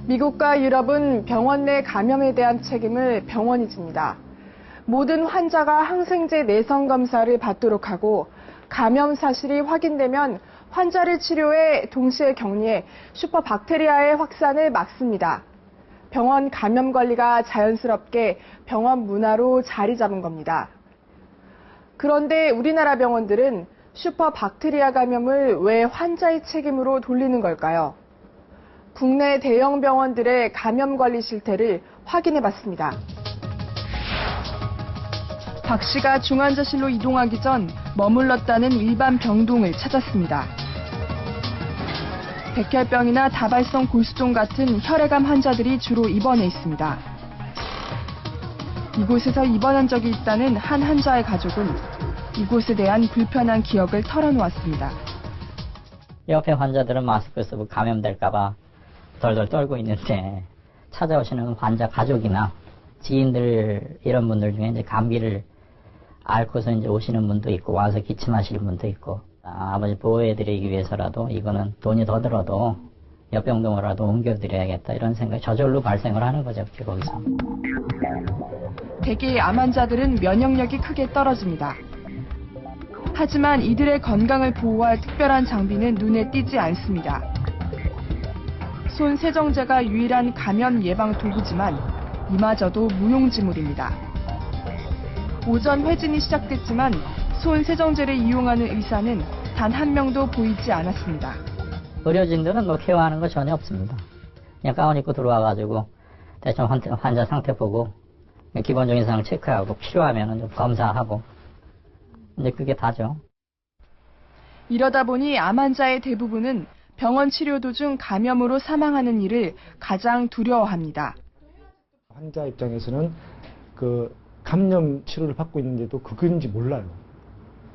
미국과 유럽은 병원 내 감염에 대한 책임을 병원이 집니다. 모든 환자가 항생제 내성 검사를 받도록 하고 감염 사실이 확인되면 환자를 치료해 동시에 격리해 슈퍼박테리아의 확산을 막습니다. 병원 감염 관리가 자연스럽게 병원 문화로 자리 잡은 겁니다. 그런데 우리나라 병원들은 슈퍼박테리아 감염을 왜 환자의 책임으로 돌리는 걸까요? 국내 대형 병원들의 감염 관리 실태를 확인해 봤습니다. 박 씨가 중환자실로 이동하기 전 머물렀다는 일반 병동을 찾았습니다. 백혈병이나 다발성 골수종 같은 혈액암 환자들이 주로 입원해 있습니다. 이곳에서 입원한 적이 있다는 한 환자의 가족은 이곳에 대한 불편한 기억을 털어놓았습니다. 옆에 환자들은 마스크 쓰고 감염될까 봐 덜덜 떨고 있는데 찾아오시는 환자 가족이나 지인들 이런 분들 중에 이제 감기를 앓고서 이제 오시는 분도 있고 와서 기침하시는 분도 있고 아버지 보호해드리기 위해서라도 이거는 돈이 더 들어도 옆병동으로라도 옮겨드려야겠다 이런 생각이 저절로 발생을 하는 거죠 거기서. 대개 암 환자들은 면역력이 크게 떨어집니다. 하지만 이들의 건강을 보호할 특별한 장비는 눈에 띄지 않습니다. 손 세정제가 유일한 감염 예방 도구지만 이마저도 무용지물입니다. 오전 회진이 시작됐지만 손 세정제를 이용하는 의사는 단 한 명도 보이지 않았습니다. 의료진들은 뭐 케어하는 거 전혀 없습니다. 그냥 가운 입고 들어와가지고 대충 환자 상태 보고 기본적인 사항을 체크하고 필요하면 좀 검사하고 이제 그게 다죠. 이러다 보니 암 환자의 대부분은 병원 치료 도중 감염으로 사망하는 일을 가장 두려워합니다. 환자 입장에서는 그 감염 치료를 받고 있는데도 그건지 몰라요.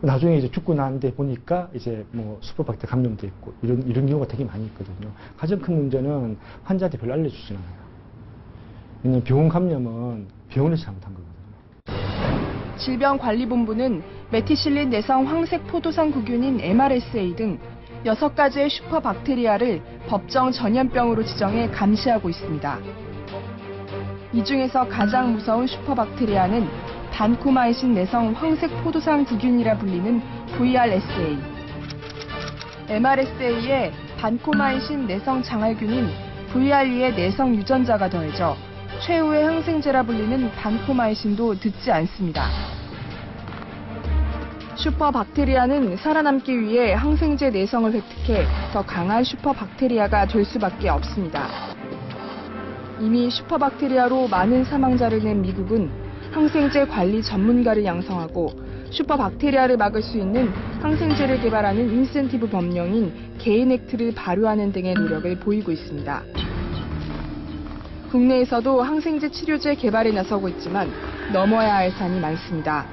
나중에 이제 죽고 나는데 보니까 이제 뭐 슈퍼박테리아 감염도 있고 이런 경우가 되게 많이 있거든요. 가장 큰 문제는 환자한테 별로 알려주지 않아요. 왜냐면 병원 감염은 병원에서 잘못한 거거든요. 질병관리본부는 메티실린 내성 황색 포도상 구균인 MRSA 등 6가지의 슈퍼박테리아를 법정 전염병으로 지정해 감시하고 있습니다. 이 중에서 가장 무서운 슈퍼박테리아는 반코마이신 내성 황색 포도상 구균이라 불리는 VRSA. MRSA에 반코마이신 내성 장알균인 VRE의 내성 유전자가 더해져 최후의 항생제라 불리는 반코마이신도 듣지 않습니다. 슈퍼박테리아는 살아남기 위해 항생제 내성을 획득해 더 강한 슈퍼박테리아가 될 수밖에 없습니다. 이미 슈퍼박테리아로 많은 사망자를 낸 미국은 항생제 관리 전문가를 양성하고 슈퍼박테리아를 막을 수 있는 항생제를 개발하는 인센티브 법령인 개인 액트를 발효하는 등의 노력을 보이고 있습니다. 국내에서도 항생제 치료제 개발에 나서고 있지만 넘어야 할 산이 많습니다.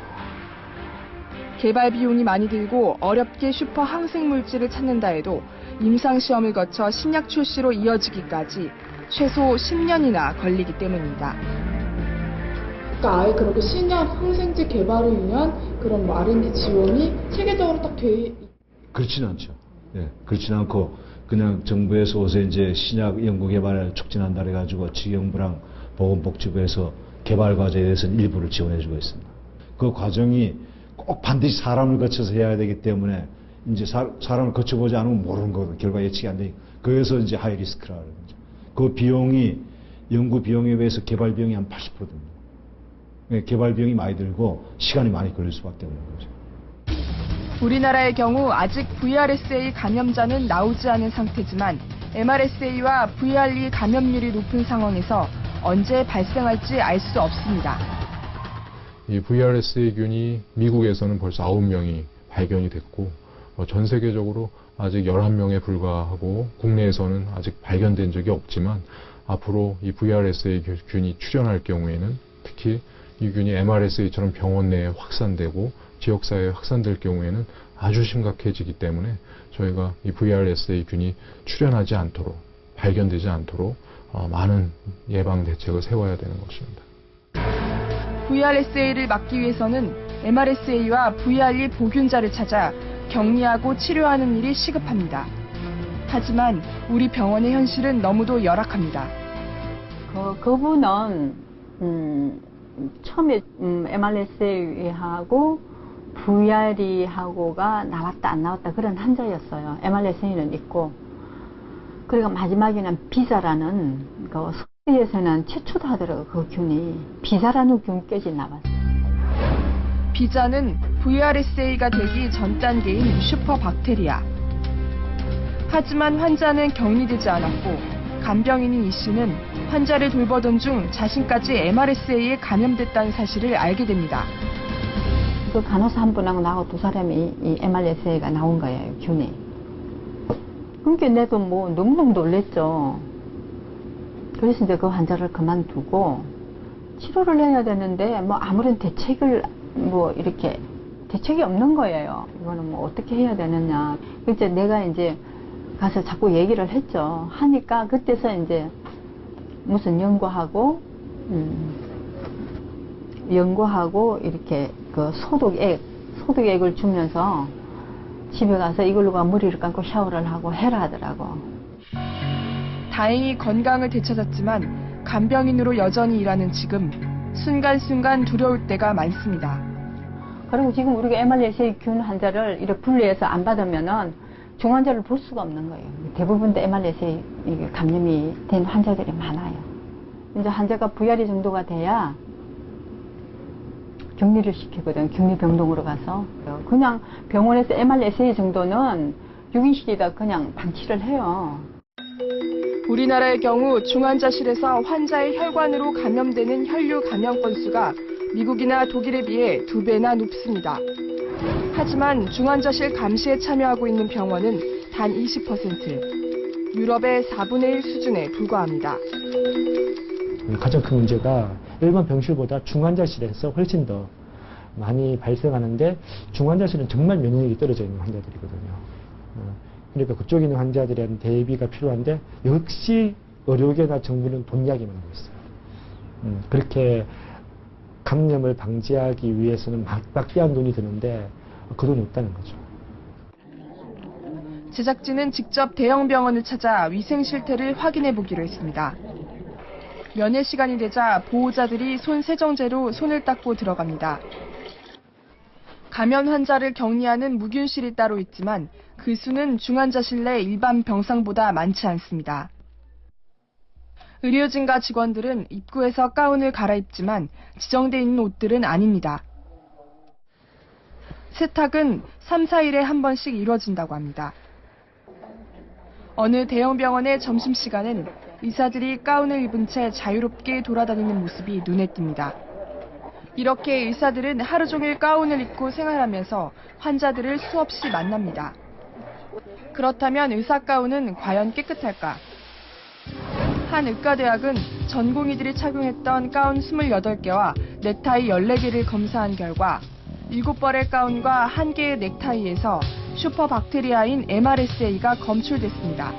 개발 비용이 많이 들고 어렵게 슈퍼 항생물질을 찾는다 해도 임상시험을 거쳐 신약 출시로 이어지기까지 최소 10년이나 걸리기 때문입니다. 그러니까 아예 그렇게 신약 항생제 개발을 위한 그런 뭐 R&D 지원이 체계적으로 딱 돼 그렇지는 않죠. 예, 그렇지는 않고 그냥 정부에서 요새 이제 신약 연구 개발을 촉진한다 해가지고 지경부랑 보건복지부에서 개발 과제에 대해서는 일부를 지원해주고 있습니다. 그 과정이 꼭 반드시 사람을 거쳐서 해야 되기 때문에 이제 사람을 거쳐보지 않으면 모르는 거거든요. 결과 예측이 안 되니까. 그래서 이제 하이 리스크라는 거죠. 그 비용이 연구 비용에 비해서 개발 비용이 한 80%입니다. 개발 비용이 많이 들고 시간이 많이 걸릴 수밖에 없는 거죠. 우리나라의 경우 아직 VRSA 감염자는 나오지 않은 상태지만 MRSA와 VRE 감염률이 높은 상황에서 언제 발생할지 알 수 없습니다. 이 VRSA균이 미국에서는 벌써 9명이 발견이 됐고 전 세계적으로 아직 11명에 불과하고 국내에서는 아직 발견된 적이 없지만 앞으로 이 VRSA균이 출현할 경우에는 특히 이 균이 MRSA처럼 병원 내에 확산되고 지역사회에 확산될 경우에는 아주 심각해지기 때문에 저희가 이 VRSA균이 출현하지 않도록 발견되지 않도록 많은 예방 대책을 세워야 되는 것입니다. VRSA를 막기 위해서는 MRSA와 VRE 보균자를 찾아 격리하고 치료하는 일이 시급합니다. 하지만 우리 병원의 현실은 너무도 열악합니다. 그분은 처음에 MRSA하고 VRE하고가 나왔다 안 나왔다 그런 환자였어요. MRSA는 있고, 그리고 마지막에는 비자라는 그 소리에서는 최초도 하더라고요. 그 균이 비자라는 균까지 나왔어요. 비자는 VRSA가 되기 전 단계인 슈퍼박테리아. 하지만 환자는 격리되지 않았고, 간병인인 이 씨는 환자를 돌보던 중 자신까지 MRSA에 감염됐다는 사실을 알게 됩니다. 그 간호사 한 분하고 나하고 두 사람이 이 MRSA가 나온 거예요, 균이. 그러니까 내도 뭐 너무너무 놀랬죠. 그래서 이제 그 환자를 그만두고 치료를 해야 되는데 뭐 아무런 대책이 없는 거예요. 이거는 뭐 어떻게 해야 되느냐. 그래서 내가 이제 가서 자꾸 얘기를 했죠. 하니까 그때서 이제 무슨 연구하고 이렇게 그 소독액을 주면서 집에 가서 이걸로가 머리를 감고 샤워를 하고 해라 하더라고. 다행히 건강을 되찾았지만 간병인으로 여전히 일하는 지금 순간순간 두려울 때가 많습니다. 그리고 지금 우리가 MRSA 균 환자를 이렇게 분리해서 안 받으면은 중환자를 볼 수가 없는 거예요. 대부분 다 MRSA 감염이 된 환자들이 많아요. 이제 환자가 VRE 정도가 돼야 격리를 시키거든. 격리병동으로 가서. 그냥 병원에서 MRSA 정도는 6인실이다 그냥 방치를 해요. 우리나라의 경우 중환자실에서 환자의 혈관으로 감염되는 혈류 감염 건수가 미국이나 독일에 비해 2배나 높습니다. 하지만 중환자실 감시에 참여하고 있는 병원은 단 20%, 유럽의 4분의 1 수준에 불과합니다. 가장 큰 문제가 일반 병실보다 중환자실에서 훨씬 더 많이 발생하는데, 중환자실은 정말 면역력이 떨어져 있는 환자들이거든요. 그러니까 그쪽에 있는 환자들에는 대비가 필요한데, 역시 의료계나 정부는 돈 이야기만 하고 있어요. 그렇게 감염을 방지하기 위해서는 막대한 돈이 드는데 그 돈이 없다는 거죠. 제작진은 직접 대형 병원을 찾아 위생 실태를 확인해 보기로 했습니다. 면회 시간이 되자 보호자들이 손 세정제로 손을 닦고 들어갑니다. 감염 환자를 격리하는 무균실이 따로 있지만 그 수는 중환자실 내 일반 병상보다 많지 않습니다. 의료진과 직원들은 입구에서 가운을 갈아입지만 지정돼 있는 옷들은 아닙니다. 세탁은 3, 4일에 한 번씩 이루어진다고 합니다. 어느 대형 병원의 점심시간엔 의사들이 가운을 입은 채 자유롭게 돌아다니는 모습이 눈에 띕니다. 이렇게 의사들은 하루 종일 가운을 입고 생활하면서 환자들을 수없이 만납니다. 그렇다면 의사 가운은 과연 깨끗할까? 한 의과대학은 전공의들이 착용했던 가운 28개와 넥타이 14개를 검사한 결과 7벌의 가운과 1개의 넥타이에서 슈퍼박테리아인 MRSA가 검출됐습니다.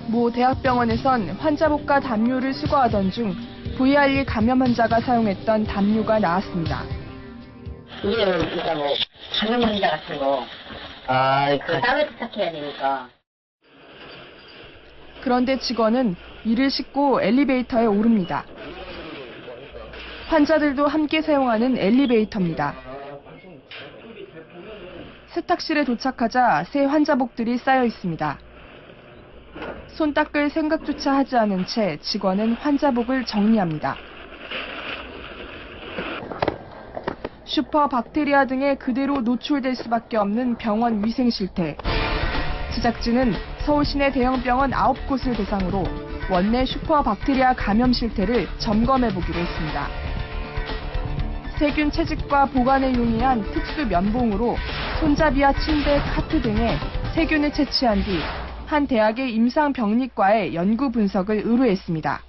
모 대학병원에선 환자복과 담요를 수거하던 중 VRE 감염 환자가 사용했던 담요가 나왔습니다. 이거는 진짜 뭐 감염 환자 같은 거 따로 세탁해야 되니까. 그런데 직원은 이를 싣고 엘리베이터에 오릅니다. 환자들도 함께 사용하는 엘리베이터입니다. 세탁실에 도착하자 새 환자복들이 쌓여 있습니다. 손 닦을 생각조차 하지 않은 채 직원은 환자복을 정리합니다. 슈퍼박테리아 등에 그대로 노출될 수밖에 없는 병원 위생 실태. 제작진은 서울 시내 대형병원 9곳을 대상으로 원내 슈퍼박테리아 감염 실태를 점검해보기로 했습니다. 세균 채집과 보관에 용이한 특수 면봉으로 손잡이와 침대, 카트 등에 세균을 채취한 뒤 한 대학의 임상병리과에 연구 분석을 의뢰했습니다.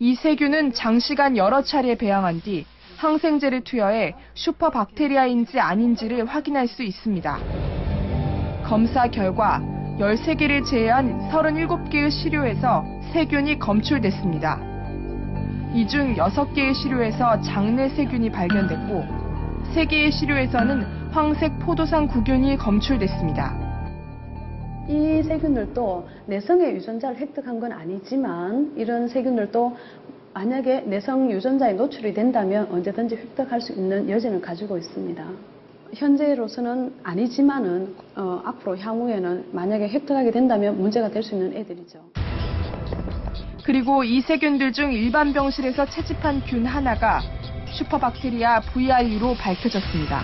이 세균은 장시간 여러 차례 배양한 뒤 항생제를 투여해 슈퍼박테리아인지 아닌지를 확인할 수 있습니다. 검사 결과 13개를 제외한 37개의 시료에서 세균이 검출됐습니다. 이 중 6개의 시료에서 장내 세균이 발견됐고 3개의 시료에서는 황색 포도상 구균이 검출됐습니다. 이 세균들도 내성의 유전자를 획득한 건 아니지만 이런 세균들도 만약에 내성 유전자에 노출이 된다면 언제든지 획득할 수 있는 여지는 가지고 있습니다. 현재로서는 아니지만은 앞으로 향후에는 만약에 획득하게 된다면 문제가 될 수 있는 애들이죠. 그리고 이 세균들 중 일반 병실에서 채집한 균 하나가 슈퍼박테리아 VRU로 밝혀졌습니다.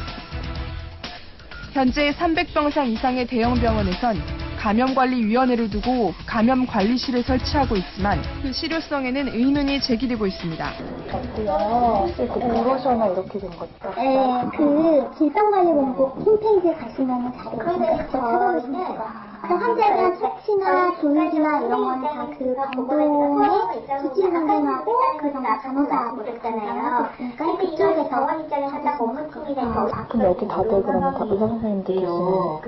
현재 300병상 이상의 대형 병원에선 감염관리위원회를 두고 감염관리실을 설치하고 있지만 그 실효성에는 의문이 제기되고 있습니다. 브로셔나 이렇게 된 것도? 네, 그 질병관리본부 홈페이지에 가시면 자료가 직접 찾아보시면 돼요. 환자에 대한 수치나 조직이나 이런 거는 다 그 병동의 수치 선생하고 그 다음에 간호사하고 있잖아요. 그러니까 그쪽에서 검토팀이 된 거고. 그럼 여기 다들 그러면 다 의사 선생님들 계시나요?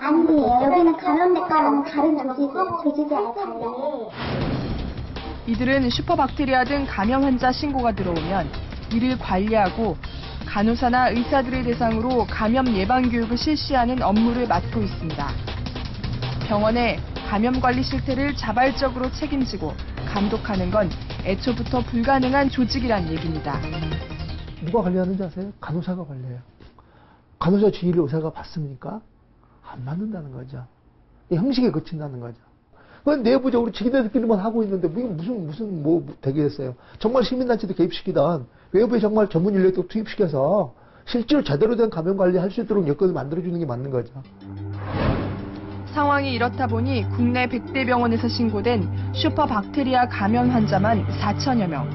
아니에요. 여기는 감염대과랑 다른 조직이 아예 달라요. 이들은 슈퍼박테리아 등 감염 환자 신고가 들어오면 이를 관리하고 간호사나 의사들을 대상으로 감염 예방 교육을 실시하는 업무를 맡고 있습니다. 병원의 감염관리 실태를 자발적으로 책임지고 감독하는 건 애초부터 불가능한 조직이란 얘기입니다. 누가 관리하는지 아세요? 간호사가 관리해요. 간호사 지휘를 의사가 받습니까? 안 받는다는 거죠. 형식에 그친다는 거죠. 그건 내부적으로 지기들끼리만 하고 있는데 무슨 되겠어요. 정말 시민단체도 개입시키던 외부에 정말 전문 인력도 투입시켜서 실제로 제대로 된 감염 관리할 수 있도록 여건을 만들어주는 게 맞는 거죠. 상황이 이렇다 보니 국내 100대 병원에서 신고된 슈퍼박테리아 감염 환자만 4천여 명.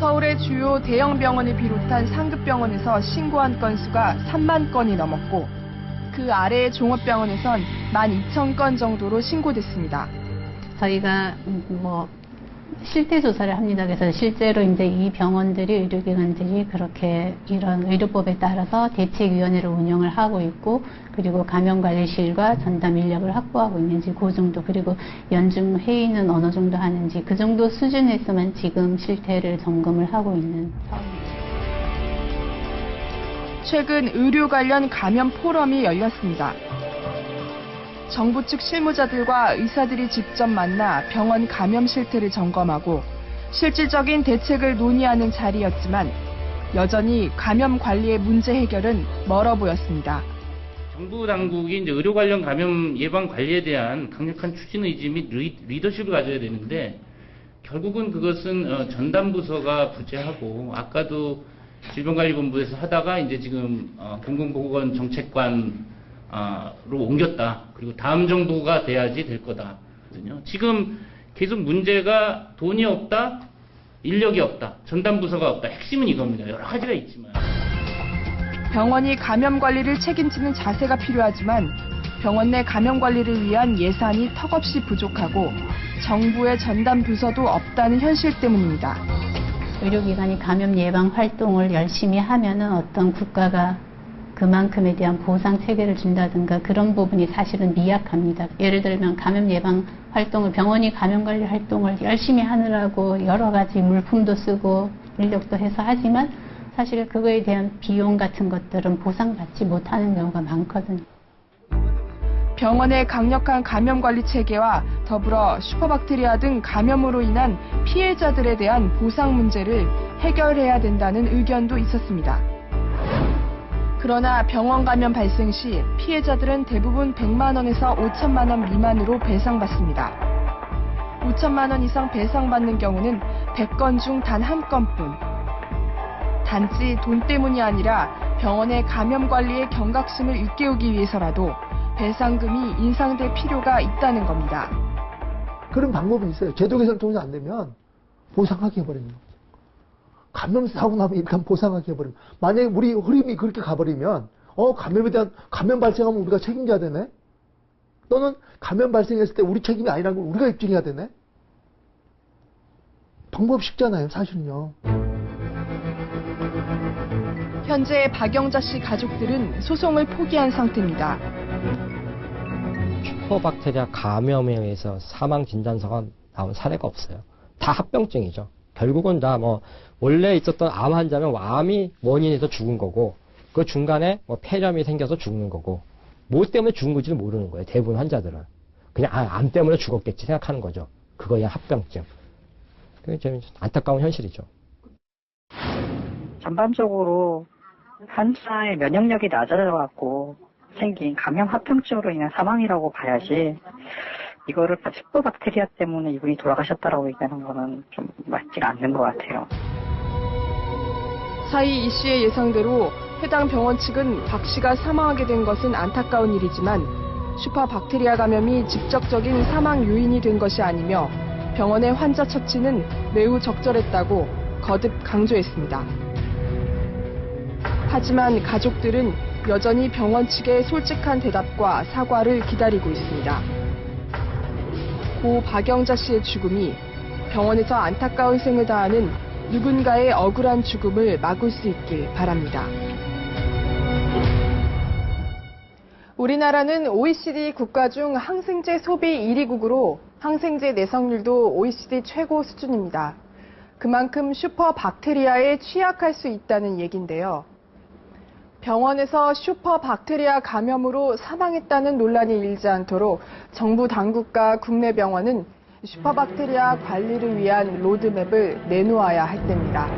서울의 주요 대형 병원을 비롯한 상급 병원에서 신고한 건수가 3만 건이 넘었고 그 아래의 종합병원에선 12,000건 정도로 신고됐습니다. 저희가 실태 조사를 합니다. 그래서 실제로 이제 이 병원들이 의료기관들이 그렇게 이런 의료법에 따라서 대책위원회를 운영을 하고 있고 그리고 감염관리실과 전담 인력을 확보하고 있는지 그 정도 그리고 연중 회의는 어느 정도 하는지 그 정도 수준에서만 지금 실태를 점검을 하고 있는 상황입니다. 최근 의료 관련 감염 포럼이 열렸습니다. 정부 측 실무자들과 의사들이 직접 만나 병원 감염 실태를 점검하고 실질적인 대책을 논의하는 자리였지만 여전히 감염 관리의 문제 해결은 멀어 보였습니다. 정부 당국이 이제 의료 관련 감염 예방 관리에 대한 강력한 추진 의지 및 리더십을 가져야 되는데 결국은 그것은 전담 부서가 부재하고 아까도 질병관리본부에서 하다가 이제 지금 공공보건 정책관 로 옮겼다. 그리고 다음 정부가 돼야지 될 거다. 지금 계속 문제가 돈이 없다, 인력이 없다, 전담 부서가 없다. 핵심은 이겁니다. 여러 가지가 있지만. 병원이 감염 관리를 책임지는 자세가 필요하지만 병원 내 감염 관리를 위한 예산이 턱없이 부족하고 정부의 전담 부서도 없다는 현실 때문입니다. 의료기관이 감염 예방 활동을 열심히 하면은 어떤 국가가 그만큼에 대한 보상 체계를 준다든가 그런 부분이 사실은 미약합니다. 예를 들면 감염 예방 활동을 병원이 감염 관리 활동을 열심히 하느라고 여러 가지 물품도 쓰고 인력도 해서 하지만 사실 그거에 대한 비용 같은 것들은 보상받지 못하는 경우가 많거든요. 병원의 강력한 감염 관리 체계와 더불어 슈퍼박테리아 등 감염으로 인한 피해자들에 대한 보상 문제를 해결해야 된다는 의견도 있었습니다. 그러나 병원 감염 발생 시 피해자들은 대부분 100만 원에서 5천만 원 미만으로 배상받습니다. 5천만 원 이상 배상받는 경우는 100건 중 단 한 건뿐. 단지 돈 때문이 아니라 병원의 감염 관리의 경각심을 일깨우기 위해서라도 배상금이 인상될 필요가 있다는 겁니다. 그런 방법은 있어요. 제도 개선 통해서 안 되면 보상하게 해버립니다. 감염 사고 나면 일단 보상하게 해버리면 만약에 우리 흐름이 그렇게 가버리면 감염에 대한 감염 발생하면 우리가 책임져야 되네. 또는 감염 발생했을 때 우리 책임이 아니라는 걸 우리가 입증해야 되네. 방법 쉽잖아요, 사실은요. 현재 박영자 씨 가족들은 소송을 포기한 상태입니다. 슈퍼박테리아 감염에 의해서 사망 진단서가 나온 사례가 없어요. 다 합병증이죠. 결국은 다 원래 있었던 암 환자면 암이 원인에서 죽은 거고 그 중간에 폐렴이 생겨서 죽는 거고 뭐 때문에 죽은 건지를 모르는 거예요. 대부분 환자들은. 그냥 암 때문에 죽었겠지 생각하는 거죠. 그거야 합병증. 그게 좀 안타까운 현실이죠. 전반적으로 환자의 면역력이 낮아져갖고 생긴 감염 합병증으로 인한 사망이라고 봐야지 이거를 슈퍼박테리아 때문에 이분이 돌아가셨다라고 얘기하는 거는 좀 맞지가 않는 것 같아요. 사이 이 씨의 예상대로 해당 병원 측은 박 씨가 사망하게 된 것은 안타까운 일이지만 슈퍼박테리아 감염이 직접적인 사망 요인이 된 것이 아니며 병원의 환자 처치는 매우 적절했다고 거듭 강조했습니다. 하지만 가족들은 여전히 병원 측의 솔직한 대답과 사과를 기다리고 있습니다. 고 박영자 씨의 죽음이 병원에서 안타까운 생을 다하는 누군가의 억울한 죽음을 막을 수 있길 바랍니다. 우리나라는 OECD 국가 중 항생제 소비 1위국으로 항생제 내성률도 OECD 최고 수준입니다. 그만큼 슈퍼박테리아에 취약할 수 있다는 얘긴데요. 병원에서 슈퍼박테리아 감염으로 사망했다는 논란이 일지 않도록 정부 당국과 국내 병원은 슈퍼박테리아 관리를 위한 로드맵을 내놓아야 할 때입니다.